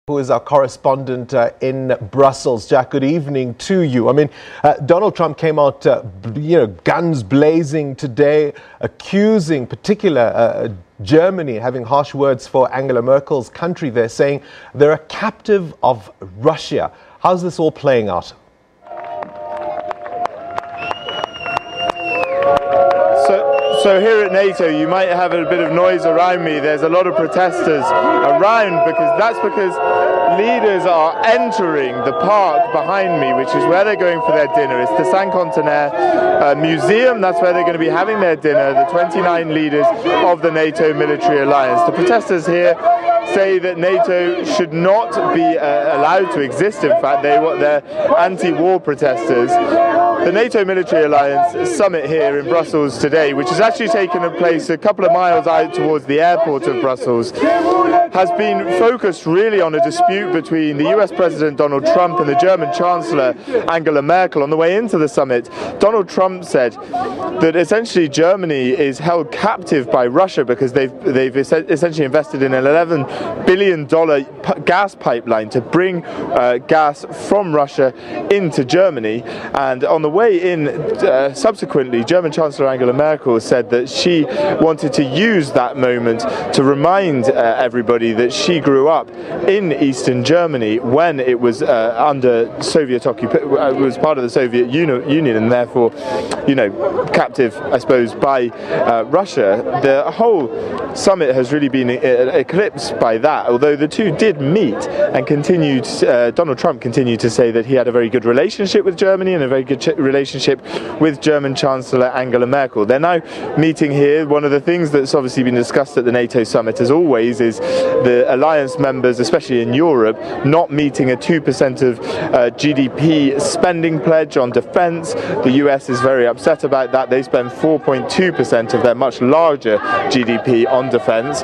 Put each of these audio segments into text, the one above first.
Who is our correspondent in Brussels. Jack, good evening to you. I mean, Donald Trump came out, guns blazing today, accusing particular Germany, having harsh words for Angela Merkel's country there, saying they're a captive of Russia. How's this all playing out? So here at NATO, you might have a bit of noise around me. There's a lot of protesters around because leaders are entering the park behind me, which is where they're going for their dinner. It's the Cinquantenaire Museum. That's where they're going to be having their dinner, the 29 leaders of the NATO military alliance. The protesters here say that NATO should not be allowed to exist. In fact, they're anti-war protesters. The NATO military alliance summit here in Brussels today, which has actually taken place a couple of miles out towards the airport of Brussels, has been focused really on a dispute between the US President Donald Trump and the German Chancellor Angela Merkel. On the way into the summit, Donald Trump said that essentially Germany is held captive by Russia because they've essentially invested in an $11 billion gas pipeline to bring gas from Russia into Germany. And on the way in, subsequently, German Chancellor Angela Merkel said that she wanted to use that moment to remind everybody that she grew up in Eastern Germany when it was under Soviet occupation, was part of the Soviet Union, and therefore, captive, I suppose, by Russia. The whole summit has really been eclipsed by that, although the two did meet and continued. Donald Trump continued to say that he had a very good relationship with Germany and a very good relationship with German Chancellor Angela Merkel. They're now meeting here. One of the things that's obviously been discussed at the NATO summit, as always, is the alliance members, especially in Europe, not meeting a 2% of GDP spending pledge on defence. The US is very upset about that. They spend 4.2% of their much larger GDP on defence.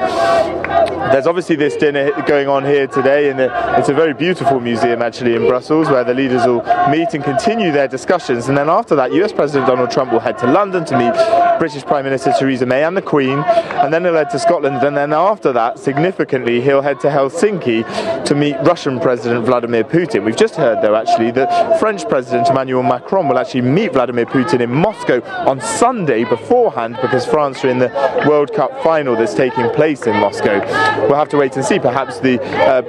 There's obviously this dinner going on here today, and it's a very beautiful museum actually in Brussels, where the leaders will meet and continue their discussions. And then after that, US President Donald Trump will head to London to meet British Prime Minister Theresa May and the Queen, and then he'll head to Scotland, and then after that, significantly, he'll head to Helsinki to meet Russian President Vladimir Putin. We've just heard, though, actually, that French President Emmanuel Macron will actually meet Vladimir Putin in Moscow on Sunday beforehand, because France are in the World Cup final that's taking place in Moscow. We'll have to wait and see. Perhaps the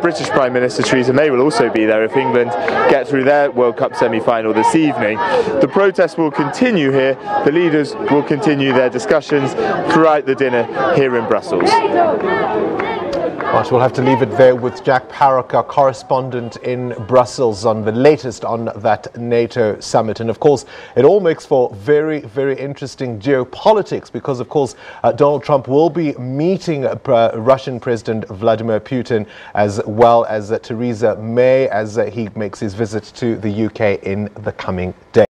British Prime Minister Theresa May will also be there if England get through their World Cup semi-final this evening. The protests will continue here. The leaders will continue their discussions throughout the dinner here in Brussels. Right, we'll have to leave it there with Jack Parrock, our correspondent in Brussels, on the latest on that NATO summit. And of course, it all makes for very, very interesting geopolitics because, of course, Donald Trump will be meeting Russian President Vladimir Putin as well as Theresa May as he makes his visit to the UK in the coming days.